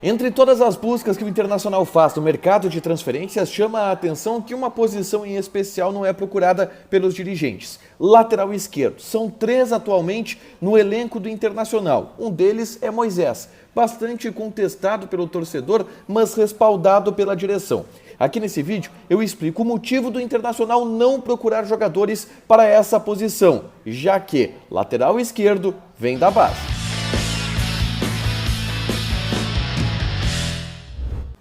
Entre todas as buscas que o Internacional faz no mercado de transferências, chama a atenção que uma posição em especial não é procurada pelos dirigentes. Lateral esquerdo. São 3 atualmente no elenco do Internacional. Um deles é Moisés, bastante contestado pelo torcedor, mas respaldado pela direção. Aqui nesse vídeo eu explico o motivo do Internacional não procurar jogadores para essa posição, já que lateral esquerdo vem da base.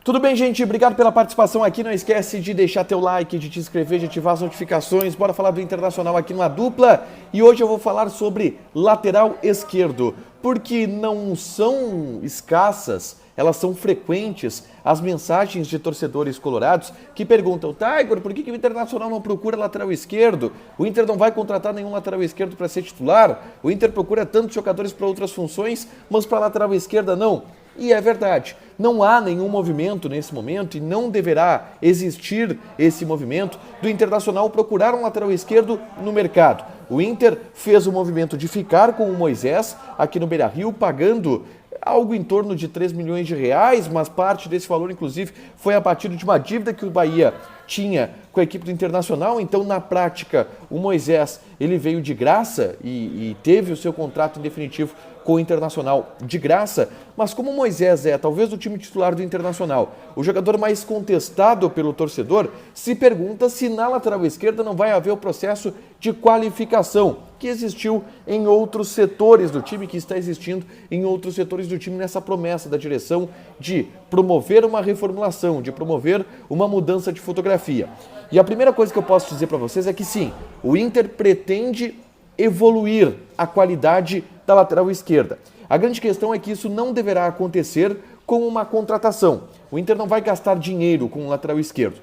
Tudo bem, gente? Obrigado pela participação aqui. Não esquece de deixar teu like, de te inscrever, de ativar as notificações. Bora falar do Internacional aqui numa dupla. E hoje eu vou falar sobre lateral esquerdo, porque não são escassas, elas são frequentes as mensagens de torcedores colorados que perguntam: tá, Igor, por que o Internacional não procura lateral esquerdo? O Inter não vai contratar nenhum lateral esquerdo para ser titular? O Inter procura tantos jogadores para outras funções, mas para lateral esquerda não. E é verdade, não há nenhum movimento nesse momento e não deverá existir esse movimento do Internacional procurar um lateral esquerdo no mercado. O Inter fez o movimento de ficar com o Moisés aqui no Beira-Rio, pagando algo em torno de 3 milhões de reais, mas parte desse valor, inclusive, foi a partir de uma dívida que o Bahia tinha com a equipe do Internacional. Então, na prática, o Moisés ele veio de graça e teve o seu contrato em definitivo com o Internacional de graça, mas como o Moisés é, talvez, o time titular do Internacional, o jogador mais contestado pelo torcedor, se pergunta se na lateral esquerda não vai haver o processo de qualificação que existiu em outros setores do time, que está existindo em outros setores do time nessa promessa da direção de promover uma reformulação, de promover uma mudança de fotografia. E a primeira coisa que eu posso dizer para vocês é que sim, o Inter pretende evoluir a qualidade da lateral esquerda. A grande questão é que isso não deverá acontecer com uma contratação. O Inter não vai gastar dinheiro com o lateral esquerdo.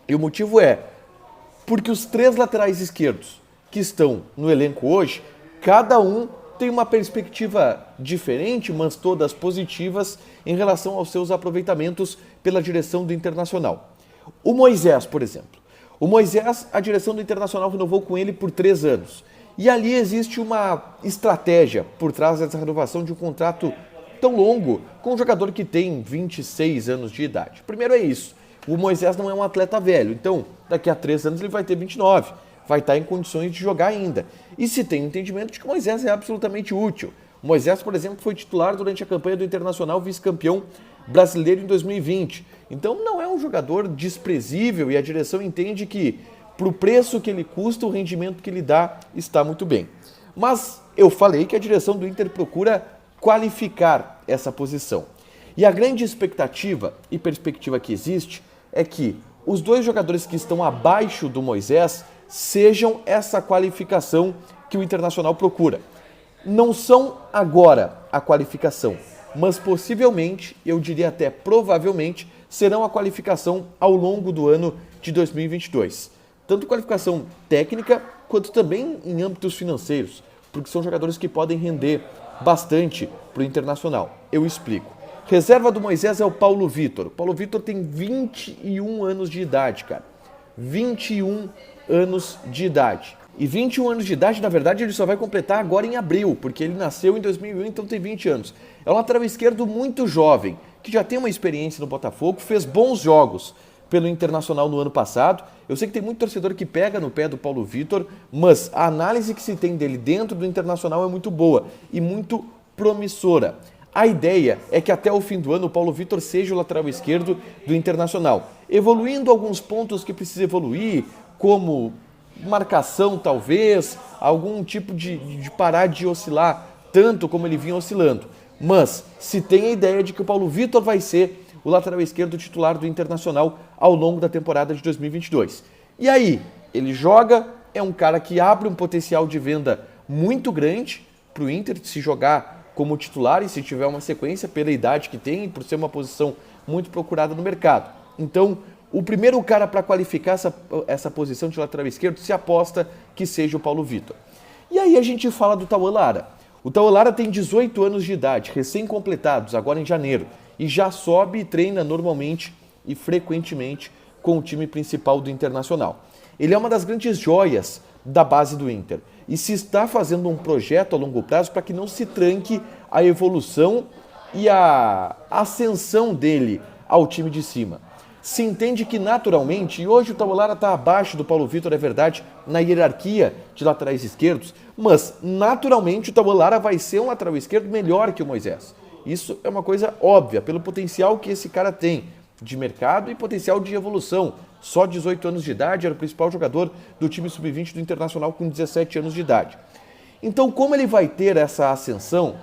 E o motivo é porque os 3 laterais esquerdos que estão no elenco hoje, cada um tem uma perspectiva diferente, mas todas positivas em relação aos seus aproveitamentos pela direção do Internacional. O Moisés, por exemplo. O Moisés, a direção do Internacional renovou com ele por 3 anos. E ali existe uma estratégia por trás dessa renovação de um contrato tão longo com um jogador que tem 26 anos de idade. Primeiro é isso, o Moisés não é um atleta velho, então daqui a 3 anos ele vai ter 29, vai estar em condições de jogar ainda. E se tem entendimento de que o Moisés é absolutamente útil. O Moisés, por exemplo, foi titular durante a campanha do Internacional, vice-campeão brasileiro em 2020. Então não é um jogador desprezível e a direção entende que para o preço que ele custa, o rendimento que ele dá está muito bem. Mas eu falei que a direção do Inter procura qualificar essa posição. E a grande expectativa e perspectiva que existe é que os 2 jogadores que estão abaixo do Moisés sejam essa qualificação que o Internacional procura. Não são agora a qualificação, mas possivelmente, eu diria até provavelmente, serão a qualificação ao longo do ano de 2022. Tanto qualificação técnica, quanto também em âmbitos financeiros, porque são jogadores que podem render bastante para o Internacional. Eu explico. Reserva do Moisés é o Paulo Vitor. O Paulo Vitor tem 21 anos de idade, cara. 21 anos de idade. E 21 anos de idade, na verdade, ele só vai completar agora em abril, porque ele nasceu em 2001, então tem 20 anos. É um lateral esquerdo muito jovem, que já tem uma experiência no Botafogo, fez bons jogos pelo Internacional no ano passado. Eu sei que tem muito torcedor que pega no pé do Paulo Vitor, mas a análise que se tem dele dentro do Internacional é muito boa e muito promissora. A ideia é que até o fim do ano o Paulo Vitor seja o lateral esquerdo do Internacional, evoluindo alguns pontos que precisa evoluir, como marcação talvez, algum tipo de parar de oscilar tanto como ele vinha oscilando. Mas se tem a ideia de que o Paulo Vitor vai ser o lateral esquerdo titular do Internacional ao longo da temporada de 2022. E aí, ele joga, é um cara que abre um potencial de venda muito grande para o Inter se jogar como titular e se tiver uma sequência pela idade que tem e por ser uma posição muito procurada no mercado. Então, o primeiro cara para qualificar essa posição de lateral esquerdo se aposta que seja o Paulo Vitor. E aí a gente fala do Tauan Lara. O Tauan Lara tem 18 anos de idade, recém-completados, agora em janeiro, e já sobe e treina normalmente e frequentemente com o time principal do Internacional. Ele é uma das grandes joias da base do Inter e se está fazendo um projeto a longo prazo para que não se tranque a evolução e a ascensão dele ao time de cima. Se entende que naturalmente, e hoje o Taulara está abaixo do Paulo Vitor, é verdade, na hierarquia de laterais esquerdos, mas naturalmente o Taulara vai ser um lateral esquerdo melhor que o Moisés. Isso é uma coisa óbvia, pelo potencial que esse cara tem de mercado e potencial de evolução. Só 18 anos de idade, era o principal jogador do time sub-20 do Internacional com 17 anos de idade. Então, como ele vai ter essa ascensão,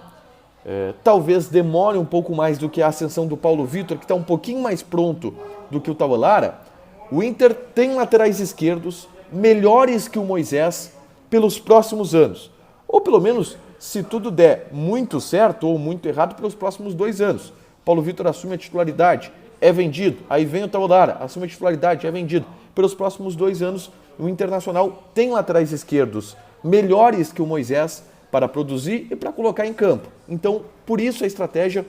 talvez demore um pouco mais do que a ascensão do Paulo Vitor, que está um pouquinho mais pronto do que o Taulara. O Inter tem laterais esquerdos melhores que o Moisés pelos próximos anos. Ou pelo menos, se tudo der muito certo ou muito errado, pelos próximos 2 anos. Paulo Vitor assume a titularidade, é vendido. Aí vem o Taulara, assume a titularidade, é vendido. Pelos próximos 2 anos, o Internacional tem laterais esquerdos melhores que o Moisés para produzir e para colocar em campo. Então, por isso a estratégia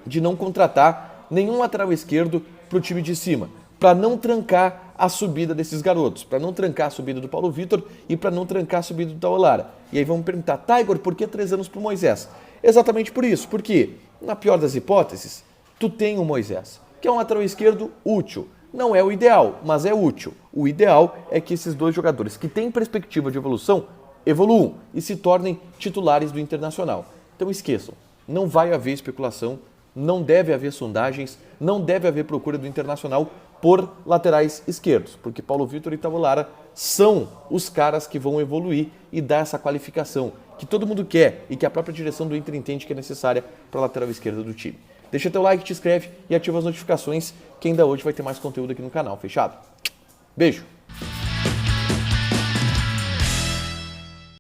de não contratar nenhum lateral esquerdo para o time de cima, para não trancar a subida desses garotos, para não trancar a subida do Paulo Vitor e para não trancar a subida do Taulara. E aí vamos perguntar, Igor, por que 3 anos para o Moisés? Exatamente por isso, porque, na pior das hipóteses, tu tem o Moisés, que é um lateral esquerdo útil. Não é o ideal, mas é útil. O ideal é que esses 2 jogadores que têm perspectiva de evolução evoluam e se tornem titulares do Internacional. Então esqueçam, não vai haver especulação, não deve haver sondagens, não deve haver procura do Internacional por laterais esquerdos, porque Paulo Vitor e Taulara são os caras que vão evoluir e dar essa qualificação que todo mundo quer e que a própria direção do Inter entende que é necessária para a lateral esquerda do time. Deixa teu like, te inscreve e ativa as notificações, que ainda hoje vai ter mais conteúdo aqui no canal, fechado? Beijo!